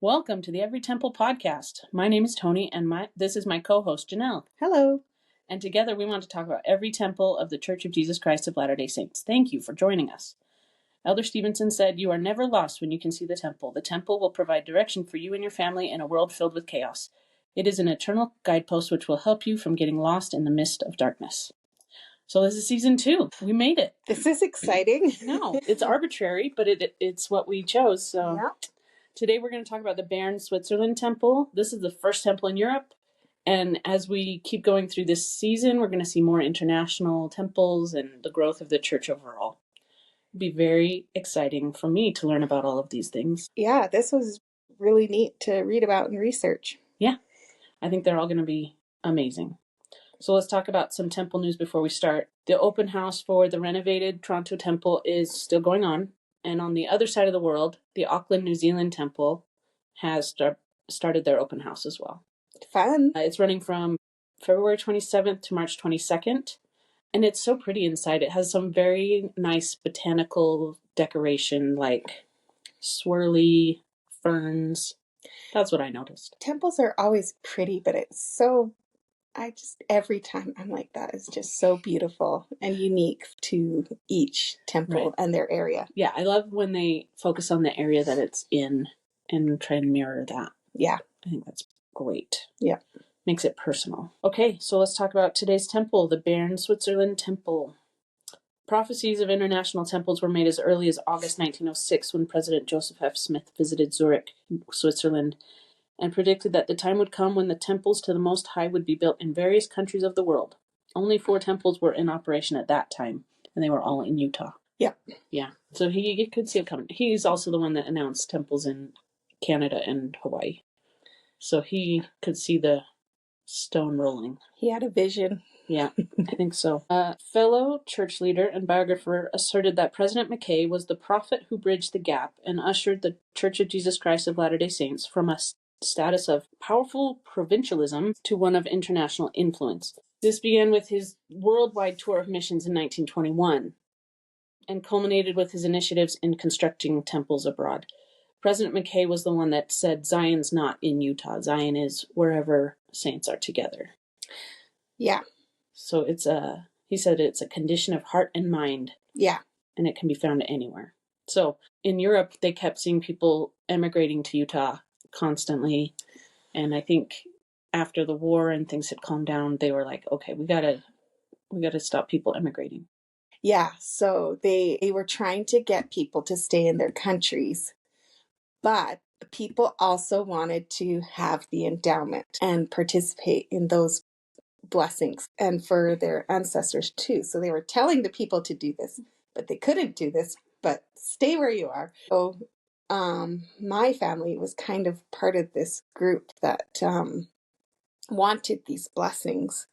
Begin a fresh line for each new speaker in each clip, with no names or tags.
Welcome to the Every Temple podcast. My name is Tony, and this is my co-host, Janelle.
Hello.
And together we want to talk about every temple of the Church of Jesus Christ of Latter-day Saints. Thank you for joining us. Elder Stevenson said, "You are never lost when you can see the temple. The temple will provide direction for you and your family in a world filled with chaos. It is an eternal guidepost which will help you from getting lost in the mist of darkness." So this is season 2. We made it.
This is exciting.
No, it's arbitrary, but it's what we chose. So.
Yeah.
Today we're going to talk about the Bern Switzerland Temple. This is the first temple in Europe. And as we keep going through this season, we're going to see more international temples and the growth of the church overall. It'll be very exciting for me to learn about all of these things.
Yeah, this was really neat to read about and research.
Yeah, I think they're all going to be amazing. So let's talk about some temple news before we start. The open house for the renovated Toronto Temple is still going on. And on the other side of the world, the Auckland, New Zealand Temple has started their open house as well.
Fun.
It's running from February 27th to March 22nd. And it's so pretty inside. It has some very nice botanical decoration, like swirly ferns. That's what I noticed.
Temples are always pretty, but it's so... every time I'm like, that is just so beautiful and unique to each temple and their area.
Yeah, I love when they focus on the area that it's in and try and mirror that.
Yeah.
I think that's great.
Yeah.
Makes it personal. Okay, so let's talk about today's temple, the Bern Switzerland Temple. Prophecies of international temples were made as early as August 1906 when President Joseph F. Smith visited Zurich, Switzerland, and predicted that the time would come when the temples to the Most High would be built in various countries of the world. Only 4 temples were in operation at that time, and they were all in Utah.
Yep.
Yeah, so he could see it coming. He's also the one that announced temples in Canada and Hawaii. So he could see the stone rolling.
He had a vision.
Yeah, I think so. A fellow church leader and biographer asserted that President McKay was the prophet who bridged the gap and ushered the Church of Jesus Christ of Latter-day Saints from a status of powerful provincialism to one of international influence. This began with his worldwide tour of missions in 1921 and culminated with his initiatives in constructing temples abroad. President McKay was the one that said Zion's not in Utah. Zion is wherever saints are together.
Yeah.
So he said it's a condition of heart and mind.
Yeah.
And it can be found anywhere. So in Europe, they kept seeing people emigrating to Utah constantly. And I think after the war and things had calmed down, they were like, okay, we gotta stop people emigrating.
Yeah. So they were trying to get people to stay in their countries, but people also wanted to have the endowment and participate in those blessings and for their ancestors too. So they were telling the people to do this, but they couldn't do this, but stay where you are. So my family was kind of part of this group that wanted these blessings.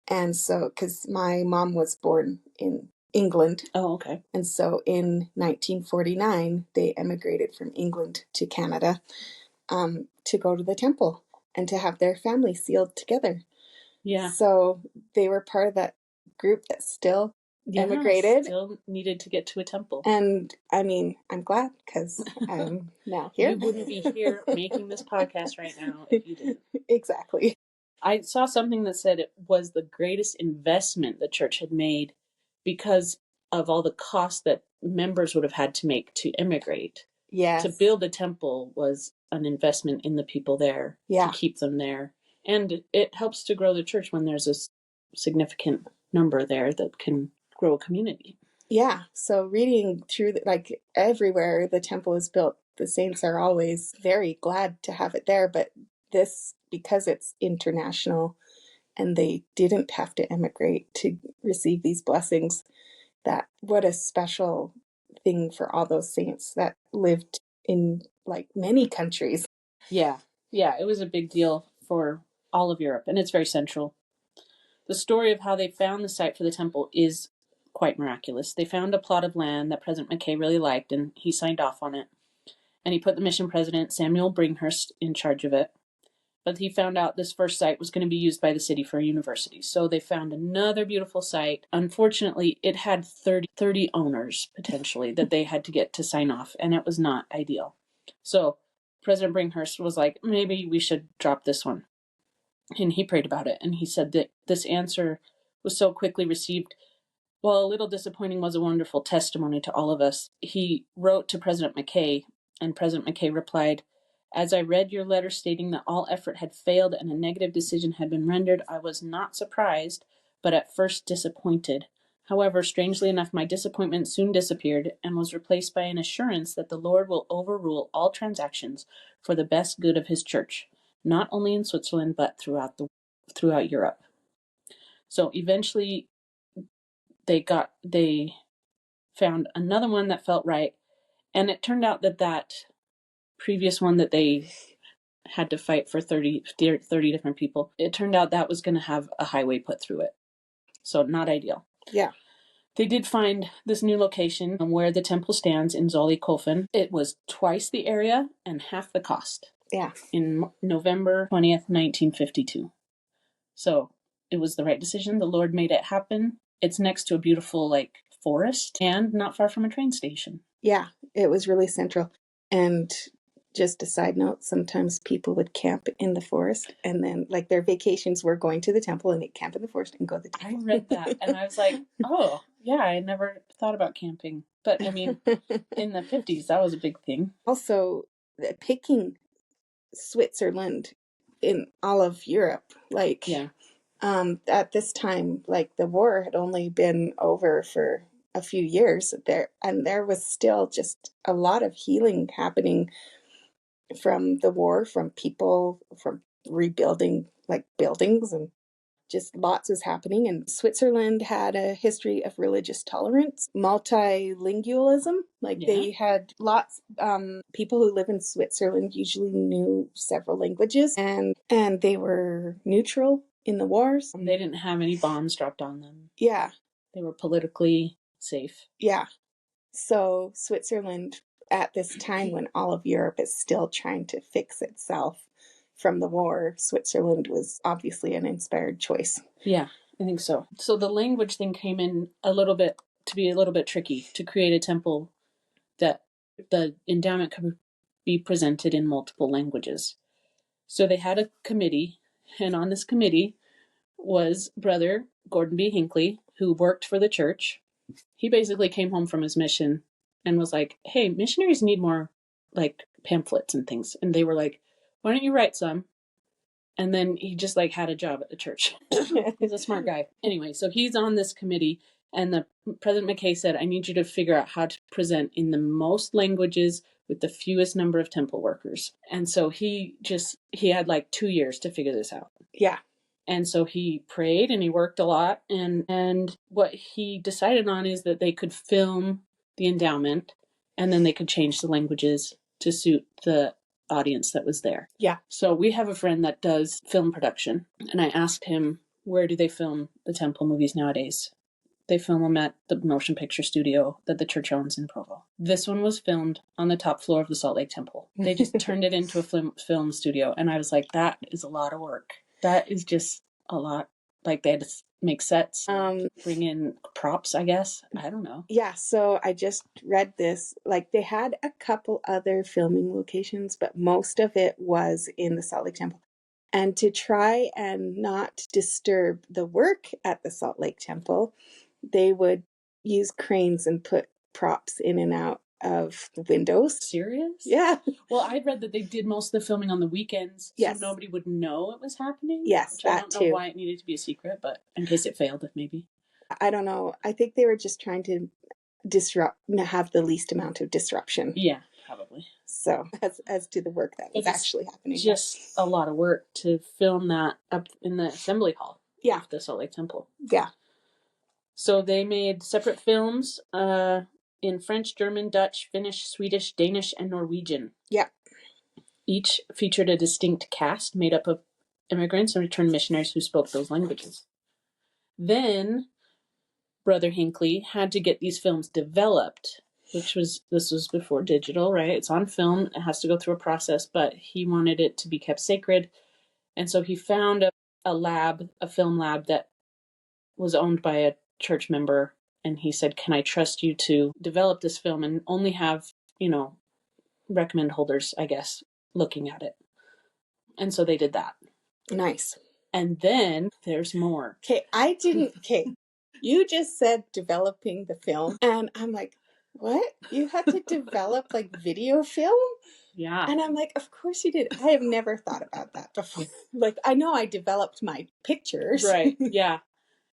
And so, because my mom was born in England.
Oh, okay.
And so in 1949, they emigrated from England to Canada to go to the temple and to have their family sealed together.
Yeah.
So they were part of that group that still emigrated.
Still needed to get to a temple.
And I mean, I'm glad because I'm now here.
You wouldn't be here making this podcast right now if you didn't.
Exactly.
I saw something that said it was the greatest investment the church had made because of all the costs that members would have had to make to immigrate.
Yes.
To build a temple was an investment in the people there to keep them there. And it helps to grow the church when there's a significant number there that can grow a community.
Yeah. So reading through, like everywhere the temple is built, the saints are always very glad to have it there. But this, because it's international and they didn't have to emigrate to receive these blessings, that what a special thing for all those saints that lived in like many countries.
Yeah. Yeah. It was a big deal for all of Europe, and it's very central. The story of how they found the site for the temple is quite miraculous. They found a plot of land that President McKay really liked, and he signed off on it. And he put the mission president, Samuel Bringhurst, in charge of it. But he found out this first site was going to be used by the city for a university. So they found another beautiful site. Unfortunately, it had 30 owners, potentially, that they had to get to sign off, and it was not ideal. So President Brinkhurst was like, maybe we should drop this one. And he prayed about it. And he said that this answer was so quickly received. While a little disappointing, was a wonderful testimony to all of us. He wrote to President McKay, and President McKay replied, as I read your letter stating that all effort had failed and a negative decision had been rendered, I was not surprised, but at first disappointed. However, strangely enough, my disappointment soon disappeared and was replaced by an assurance that the Lord will overrule all transactions for the best good of his church, not only in Switzerland, but throughout Europe. So eventually they found another one that felt right, and it turned out that previous one that they had to fight for 30 different people, it turned out that was going to have a highway put through it. So not ideal.
Yeah.
They did find this new location where the temple stands in Zollikofen. It was twice the area and half the cost.
Yeah.
In November 20th, 1952. So it was the right decision. The Lord made it happen. It's next to a beautiful forest and not far from a train station.
Yeah, it was really central. And just a side note, sometimes people would camp in the forest, and then their vacations were going to the temple, and they'd camp in the forest and go to the temple.
I read that and I was like, oh, yeah, I never thought about camping. But I mean, in the 50s, that was a big thing.
Also, picking Switzerland in all of Europe,
yeah.
At this time, the war had only been over for a few years there, and there was still just a lot of healing happening from the war, from people, from rebuilding buildings, and just lots was happening. And Switzerland had a history of religious tolerance, multilingualism. They had lots, people who live in Switzerland usually knew several languages, and they were neutral in the wars.
They didn't have any bombs dropped on them.
Yeah.
They were politically safe.
Yeah. So Switzerland, at this time when all of Europe is still trying to fix itself from the war, Switzerland was obviously an inspired choice.
Yeah, I think so. So the language thing came in a little bit tricky to create a temple that the endowment could be presented in multiple languages. So they had a committee, and on this committee was Brother Gordon B. Hinckley, who worked for the church. He basically came home from his mission and was like, hey, missionaries need more pamphlets and things. And they were like, why don't you write some? And then he just had a job at the church. He's a smart guy. Anyway, so he's on this committee, and the President McKay said, I need you to figure out how to present in the most languages with the fewest number of temple workers. And so he had 2 years to figure this out.
Yeah.
And so he prayed and he worked a lot. And what he decided on is that they could film the endowment, and then they could change the languages to suit the audience that was there.
Yeah.
So we have a friend that does film production, and I asked him, where do they film the temple movies nowadays? They film them at the motion picture studio that the church owns in Provo. This one was filmed on the top floor of the Salt Lake Temple. They just turned it into a film studio, and I was like, that is a lot of work. That is just a lot. They had to make sets, bring in props, I guess. I don't know.
Yeah, so I just read this. They had a couple other filming locations, but most of it was in the Salt Lake Temple. And to try and not disturb the work at the Salt Lake Temple, they would use cranes and put props in and out of the windows.
Serious?
Yeah.
Well, I read that they did most of the filming on the weekends,
yes,
so nobody would know it was happening.
Yes,
which I don't know why it needed to be a secret, but in case it failed, maybe.
I don't know. I think they were just trying to have the least amount of disruption.
Yeah, probably.
So as to the work that was actually happening.
Just a lot of work to film that up in the assembly hall.
Yeah.
Of the Salt Lake Temple.
Yeah.
So they made separate films in French, German, Dutch, Finnish, Swedish, Danish, and Norwegian.
Yeah.
Each featured a distinct cast made up of immigrants and returned missionaries who spoke those languages. Then Brother Hinckley had to get these films developed, this was before digital, right? It's on film. It has to go through a process, but he wanted it to be kept sacred. And so he found a film lab that was owned by a church member. And he said, can I trust you to develop this film and only have, recommend holders, I guess, looking at it. And so they did that.
Nice.
And then there's more.
Okay, you just said developing the film, and I'm like, what? You had to develop like video film?
Yeah.
And I'm like, of course you did. I have never thought about that before. Like, I know I developed my pictures.
Right. Yeah.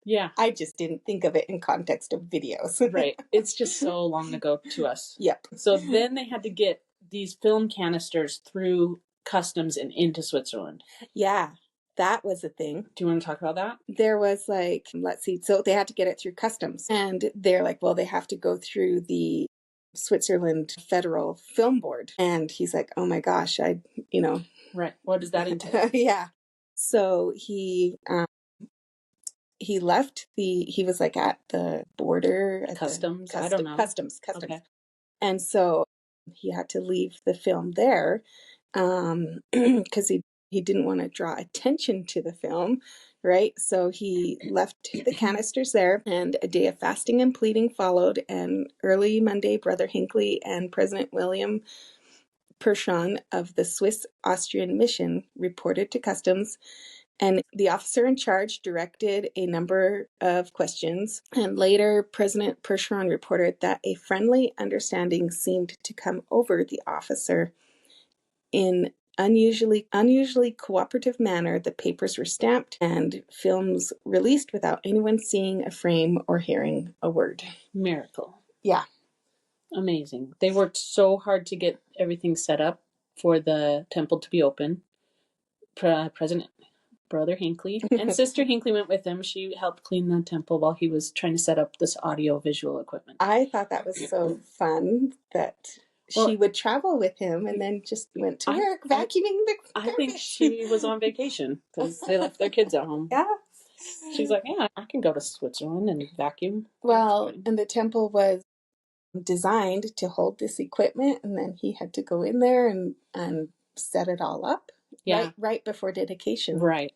Yeah.
I just didn't think of it in context of videos.
Right. It's just so long ago to us.
Yep.
So then they had to get these film canisters through customs and into Switzerland.
Yeah, that was a thing.
Do you want to talk about that?
There was like, let's see, so they had to get it through customs. And they're like, well, they have to go through the Switzerland Federal Film Board. And he's like, oh my gosh,
Right. What does that entail?
Yeah. So he left he was like at the border at
Customs? I don't know.
Customs.
Okay.
And so he had to leave the film there because he didn't want to draw attention to the film, right? So he left the canisters there, and a day of fasting and pleading followed. And early Monday, Brother Hinckley and President William Pershon of the Swiss Austrian Mission reported to customs, and the officer in charge directed a number of questions. And later, President Pershon reported that a friendly understanding seemed to come over the officer. In unusually cooperative manner, the papers were stamped and films released without anyone seeing a frame or hearing a word.
Miracle.
Yeah.
Amazing. They worked so hard to get everything set up for the temple to be open. President Brother Hinckley and Sister Hinckley went with him. She helped clean the temple while he was trying to set up this audio visual equipment.
I thought that was so fun that she would travel with him and then just went to work vacuuming the garbage.
I think she was on vacation because they left their kids at home.
Yeah.
She's like, yeah, I can go to Switzerland and vacuum.
Well, and the temple was designed to hold this equipment, and then he had to go in there and set it all up.
Yeah.
Right before dedication.
Right.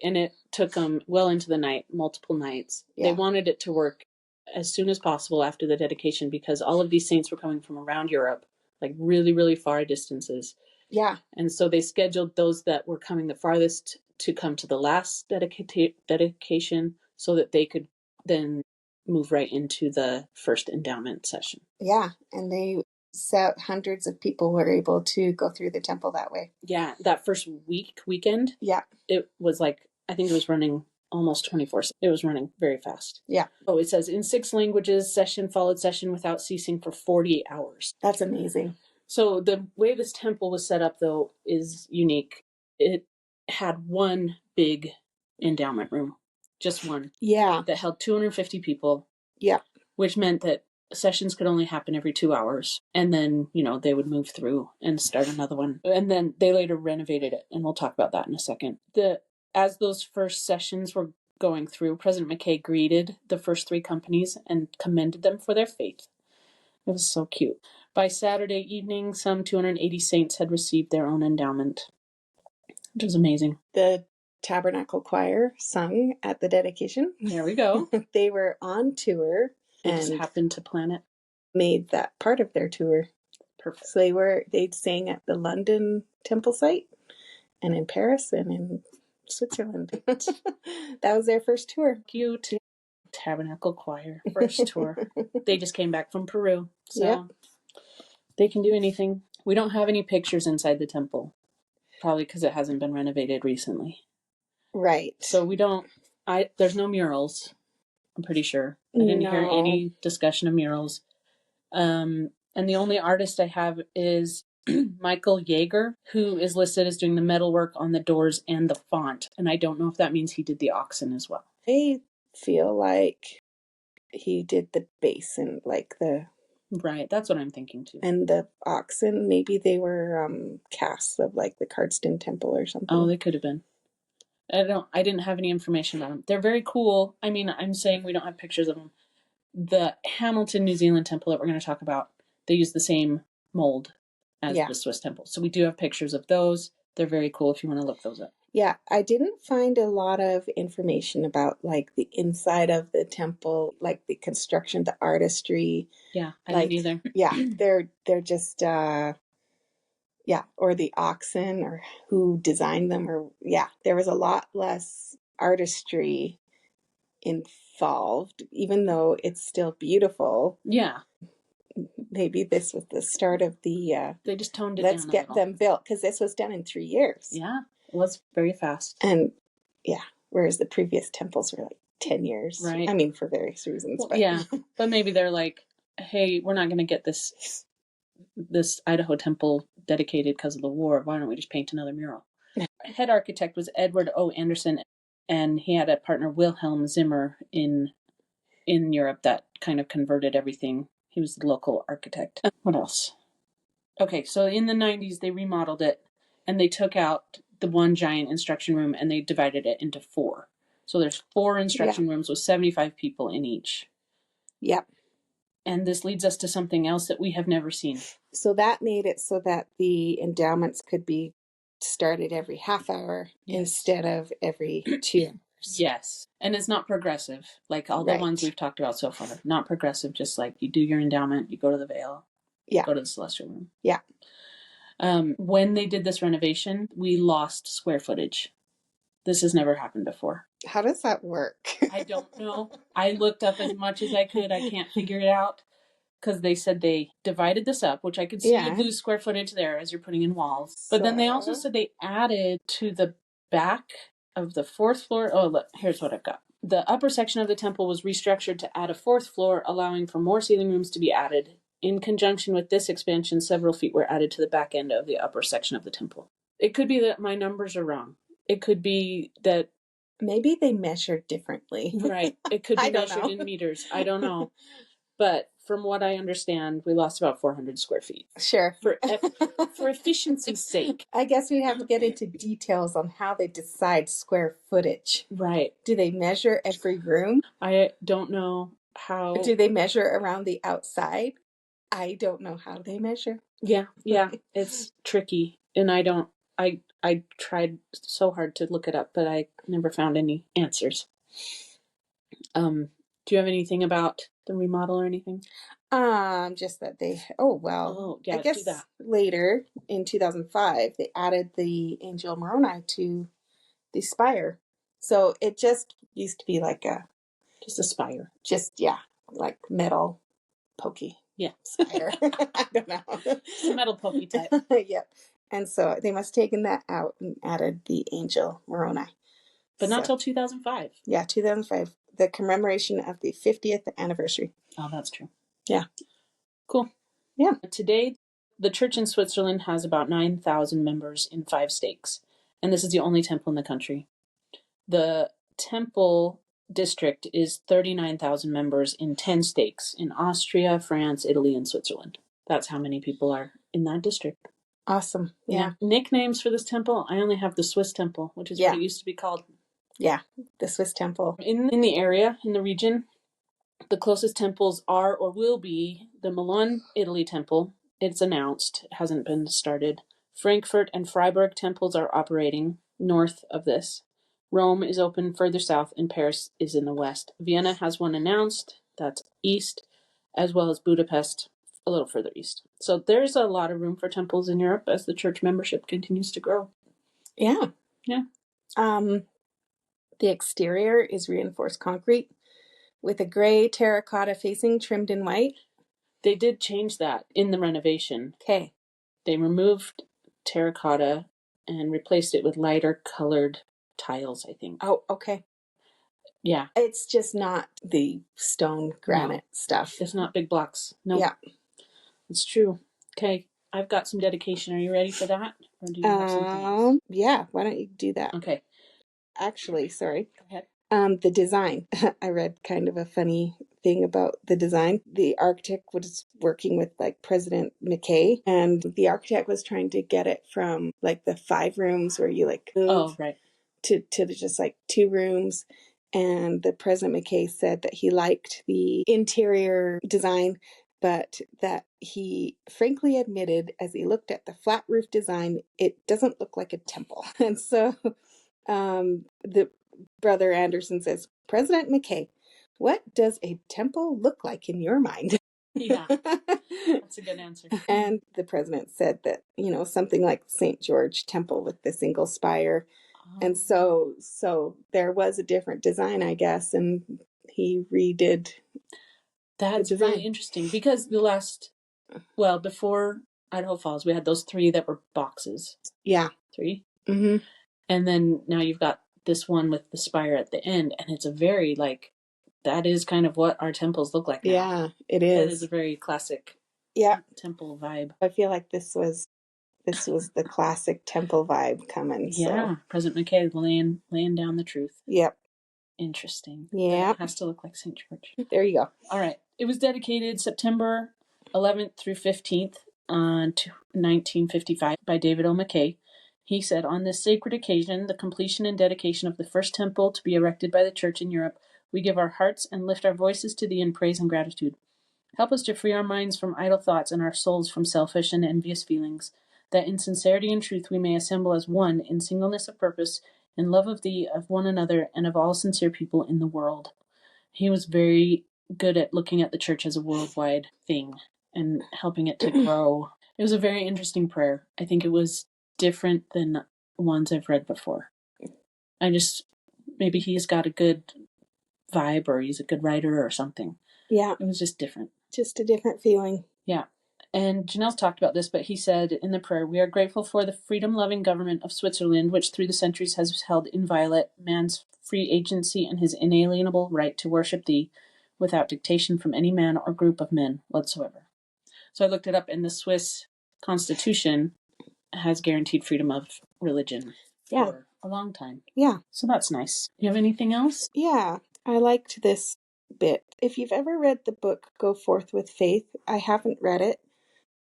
And it took them well into the night, multiple nights.
Yeah.
They wanted it to work as soon as possible after the dedication because all of these saints were coming from around Europe, like really, really far distances.
Yeah.
And so they scheduled those that were coming the farthest to come to the last dedication so that they could then move right into the first endowment session.
Yeah. And they set hundreds of people were able to go through the temple that way.
Yeah. That first weekend.
Yeah.
It was like, I think it was running almost 24/7. It was running very fast.
Yeah.
Oh, it says in 6 languages, session followed session without ceasing for 48 hours.
That's amazing.
So the way this temple was set up, though, is unique. It had one big endowment room, just one.
Yeah.
That held 250 people.
Yeah.
Which meant that sessions could only happen every 2 hours. And then, they would move through and start another one. And then they later renovated it. And we'll talk about that in a second. As those first sessions were going through, President McKay greeted the first 3 companies and commended them for their faith. It was so cute. By Saturday evening, some 280 saints had received their own endowment, which was amazing.
The Tabernacle Choir sung at the dedication.
There we go.
They were on tour.
They just happened to plan it.
Made that part of their tour.
Perfect.
So they sang at the London temple site and in Paris and in Switzerland. That was their first tour.
Cute. Tabernacle Choir first tour. They just came back from Peru, so they can do anything. We don't have any pictures inside the temple, probably because it hasn't been renovated recently.
Right.
So we don't. There's no murals. I'm pretty sure. I didn't hear any discussion of murals. And the only artist I have is Michael Yeager, who is listed as doing the metalwork on the doors and the font. And I don't know if that means he did the oxen as well.
I feel like he did the base and like the...
Right, that's what I'm thinking too.
And the oxen, maybe they were casts of like the Cardston Temple or something.
Oh, they could have been. I didn't have any information on them. They're very cool. I mean, I'm saying we don't have pictures of them. The Hamilton, New Zealand temple that we're going to talk about, they use the same mold as the Swiss temple. So we do have pictures of those. They're very cool if you want to look those up. Yeah,
I didn't find a lot of information about like the inside of the temple, like the construction, the artistry.
Yeah, I didn't either.
Yeah, they're just Yeah, or the oxen, or who designed them, or there was a lot less artistry involved, even though it's still beautiful.
Yeah.
Maybe this was the start of the
They just toned it
let's
down a
get
little.
them built, because this was done in 3 years.
Yeah, it was very fast.
And whereas the previous temples were like 10 years.
Right.
I mean, for various reasons.
Well,
but
yeah, but maybe they're like, hey, we're not going to get this Idaho temple dedicated because of the war. Why don't we just paint another mural? Head architect was Edward O. Anderson, and he had a partner, Wilhelm Zimmer, in Europe that kind of converted everything. He was the local architect. What else? Okay, so in the 90s, they remodeled it, and they took out the one giant instruction room, and they divided it into 4. So there's 4 instruction rooms with 75 people in each.
Yep.
And this leads us to something else that we have never seen.
So that made it so that the endowments could be started every half hour instead of every 2 hours.
Yes. And it's not progressive, like all the ones we've talked about so far. Not progressive, just like you do your endowment, you go to the veil, go to the celestial room.
Yeah.
When they did this renovation, we lost square footage. This has never happened before.
How does that work?
I don't know. I looked up as much as I could. I can't figure it out. Because they said they divided this up, which I could see you lose square footage there as you're putting in walls. But then they also said they added to the back of the 4th floor. Oh, look, here's what I've got. The upper section of the temple was restructured to add a 4th floor, allowing for more ceiling rooms to be added. In conjunction with this expansion, several feet were added to the back end of the upper section of the temple. It could be that my numbers are wrong. It could be that
maybe they measured differently.
Right. It could be measured in meters. I don't know. But from what I understand, we lost about 400 square feet.
Sure.
For efficiency's sake.
I guess we'd have to get into details on how they decide square footage.
Right.
Do they measure every room?
I don't know how.
Do they measure around the outside? I don't know how they measure.
Yeah. It's tricky. And I tried so hard to look it up, but I never found any answers. Do you have anything about the remodel or anything?
Just that they, I guess later in 2005, they added the Angel Moroni to the spire. So it just used to be like
just a spire.
Like metal pokey.
Yeah.
Spire. I don't know.
It's a metal pokey type.
Yep. And so they must have taken that out and added the Angel Moroni.
But not till 2005.
Yeah, 2005. The commemoration of the 50th anniversary.
Oh, that's true.
Yeah.
Cool.
Yeah.
Today, the church in Switzerland has about 9,000 members in 5 states. And this is the only temple in the country. The temple district is 39,000 members in 10 states in Austria, France, Italy, and Switzerland. That's how many people are in that district.
Awesome. Yeah.
Nicknames for this temple, I only have the Swiss temple, which is what it used to be called.
Yeah, the Swiss temple.
In the area, in the region, the closest temples are or will be the Milan, Italy temple. It's announced. It hasn't been started. Frankfurt and Freiburg temples are operating north of this. Rome is open further south, and Paris is in the west. Vienna has one announced. That's east, as well as Budapest, a little further east. So there's a lot of room for temples in Europe as the church membership continues to grow.
Yeah.
Yeah.
The exterior is reinforced concrete with a gray terracotta facing trimmed in white.
They did change that in the renovation.
Okay.
They removed terracotta and replaced it with lighter colored tiles, I think.
Oh, okay.
Yeah.
It's just not the stone granite stuff.
It's not big blocks. No.
Yeah.
It's true. Okay. I've got some dedication. Are you ready for that? Or do you have something else?
Yeah. Why don't you do that?
Okay.
Actually, sorry.
Go ahead.
The design. I read kind of a funny thing about the design. The architect was working with like President McKay, and the architect was trying to get it from like the 5 rooms where you like move to just like 2 rooms. And the President McKay said that he liked the interior design, but that he frankly admitted as he looked at the flat roof design, it doesn't look like a temple. And so the Brother Anderson says, President McKay, what does a temple look like in your mind?
Yeah, that's a good answer.
And the president said that, something like St. George Temple with the single spire. And so there was a different design, I guess, and he redid.
That's really interesting because before Idaho Falls, we had those 3 that were boxes.
Yeah.
3.
Mm-hmm.
And then now you've got this one with the spire at the end, and it's a very, that is kind of what our temples look like now.
Yeah, it is.
That is a very classic temple vibe.
I feel like this was the classic temple vibe coming.
Yeah, so. President McKay laying down the truth.
Yep.
Interesting.
Yeah.
It has to look like St. George.
There you go.
All right. It was dedicated September 11th through 15th, 1955 by David O. McKay. He said, on this sacred occasion, the completion and dedication of the first temple to be erected by the church in Europe, we give our hearts and lift our voices to thee in praise and gratitude. Help us to free our minds from idle thoughts and our souls from selfish and envious feelings, that in sincerity and truth we may assemble as one in singleness of purpose, in love of thee, of one another, and of all sincere people in the world. He was very good at looking at the church as a worldwide thing and helping it to grow. It was a very interesting prayer. I think it was different than ones I've read before. Maybe he's got a good vibe, or he's a good writer or something.
Yeah.
It was just different.
Just a different feeling.
Yeah. And Janelle's talked about this, but he said in the prayer, we are grateful for the freedom-loving government of Switzerland, which through the centuries has held inviolate man's free agency and his inalienable right to worship thee without dictation from any man or group of men whatsoever. So I looked it up, and the Swiss Constitution has guaranteed freedom of religion for a long time. Yeah. So that's nice. You have anything else?
Yeah. I liked this bit. If you've ever read the book Go Forth with Faith, I haven't read it,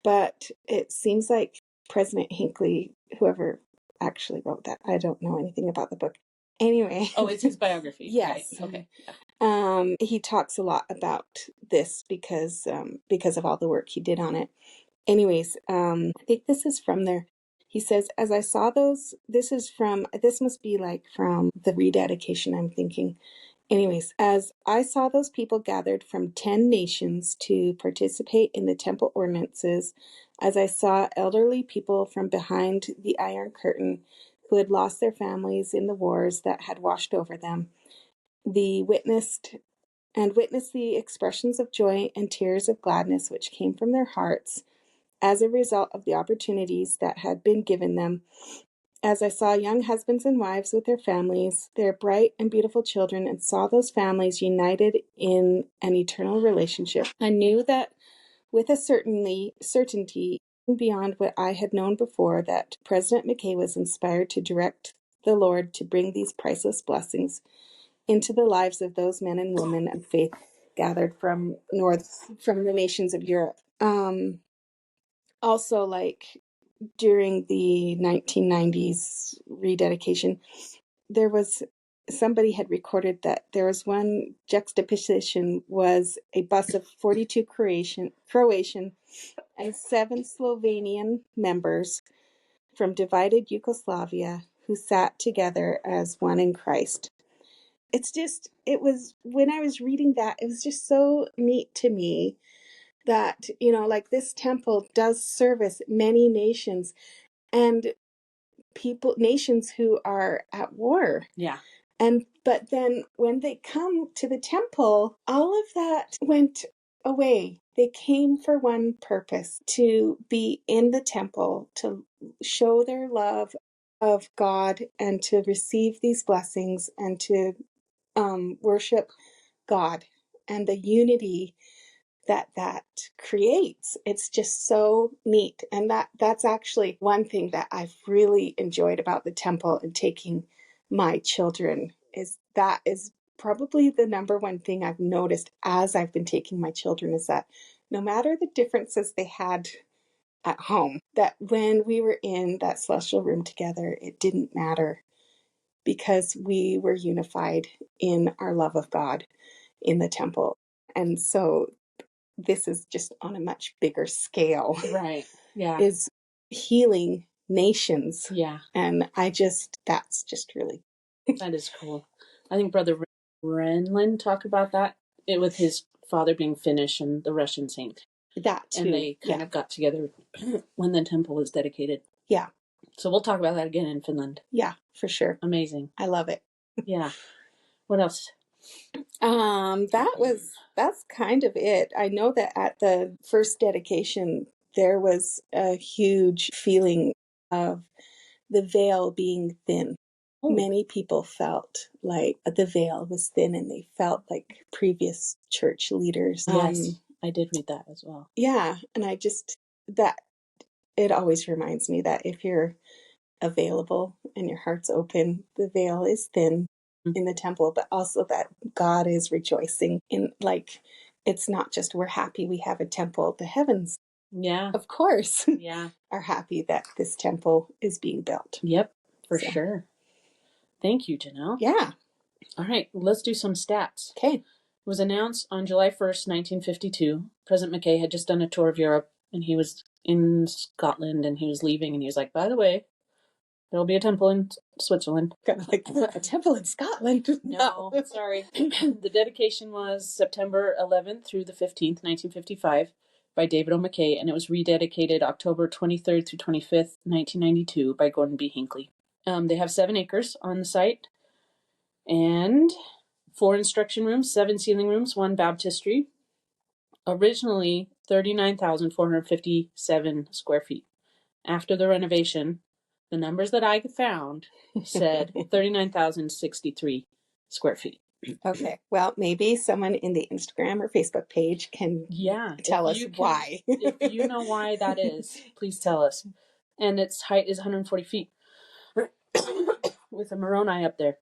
but it seems like President Hinckley, whoever actually wrote that, I don't know anything about the book. Anyway.
Oh, it's his biography.
Yes.
Right. Okay. Yeah.
He talks a lot about this because of all the work he did on it. Anyways, I think this is from there. He says, as I saw those, this must be like from the rededication, I'm thinking. Anyways, as I saw those people gathered from 10 nations to participate in the temple ordinances, as I saw elderly people from behind the Iron Curtain who had lost their families in the wars that had washed over them, witnessed the expressions of joy and tears of gladness which came from their hearts as a result of the opportunities that had been given them, as I saw young husbands and wives with their families, their bright and beautiful children, and saw those families united in an eternal relationship, I knew that with a certainty beyond what I had known before, that President McKay was inspired to direct the Lord to bring these priceless blessings into the lives of those men and women of faith gathered from the nations of Europe. Also, like during the 1990s rededication, somebody had recorded that there was one juxtaposition was a bus of 42 Croatian and 7 Slovenian members from divided Yugoslavia who sat together as one in Christ. When I was reading that, it was just so neat to me that, like this temple does service many nations and nations who are at war.
Yeah.
But then when they come to the temple, all of that went away. They came for one purpose, to be in the temple, to show their love of God and to receive these blessings and to worship God and the unity that creates. It's just so neat. And that's actually one thing that I've really enjoyed about the temple and taking my children is probably the number one thing I've noticed as I've been taking my children, is that no matter the differences they had at home, that when we were in that celestial room together, it didn't matter because we were unified in our love of God in the temple. And so this is just on a much bigger scale.
Right. Yeah.
Is healing nations.
Yeah.
And that's just really.
That is cool. I think Brother Renlund talked about that with his father being Finnish and the Russian saint.
That too.
And they kind of got together when the temple was dedicated.
Yeah.
So we'll talk about that again in Finland.
Yeah, for sure.
Amazing.
I love it.
Yeah. What else?
That's kind of it. I know that at the first dedication, there was a huge feeling of the veil being thin. Oh. Many people felt like the veil was thin, and they felt like previous church leaders.
Yes, I did read that as well.
Yeah, and it always reminds me that if you're available and your heart's open, the veil is thin in the temple, but also that God is rejoicing in, like, it's not just we're happy we have a temple. The heavens, of course, are happy that this temple is being built.
Yep, for sure. Thank you, Janelle.
Yeah.
All right, let's do some stats.
Okay.
It was announced on July 1st, 1952. President McKay had just done a tour of Europe, and he was in Scotland, and he was leaving, and he was like, by the way, there'll be a temple in Switzerland.
Kind of like, a temple in Scotland?
No, sorry. The dedication was September 11th through the 15th, 1955, by David O. McKay, and it was rededicated October 23rd through 25th, 1992, by Gordon B. Hinckley. They have 7 acres on the site, and 4 instruction rooms, 7 sealing rooms, 1 baptistry. Originally 39,457 square feet. After the renovation, the numbers that I found said 39,063 square feet.
Okay. Well, maybe someone in the Instagram or Facebook page can tell us why.
If you know why that is, please tell us. And its height is 140 feet with a Moroni up there.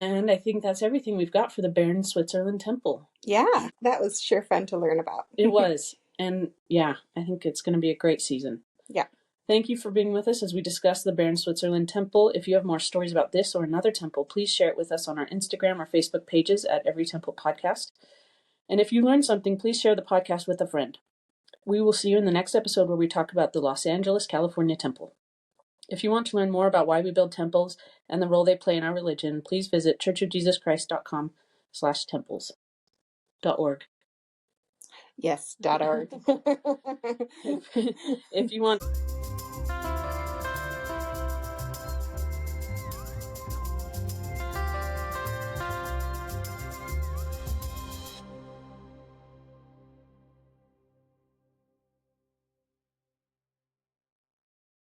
And I think that's everything we've got for the Bern Switzerland Temple.
Yeah, that was sure fun to learn about.
It was. And yeah, I think it's going to be a great season.
Yeah.
Thank you for being with us as we discuss the Bern Switzerland Temple. If you have more stories about this or another temple, please share it with us on our Instagram or Facebook pages at Every Temple Podcast. And if you learned something, please share the podcast with a friend. We will see you in the next episode where we talk about the Los Angeles, California Temple. If you want to learn more about why we build temples and the role they play in our religion, please visit churchofjesuschrist.com/temples.org.
Yes, .org.
If you want...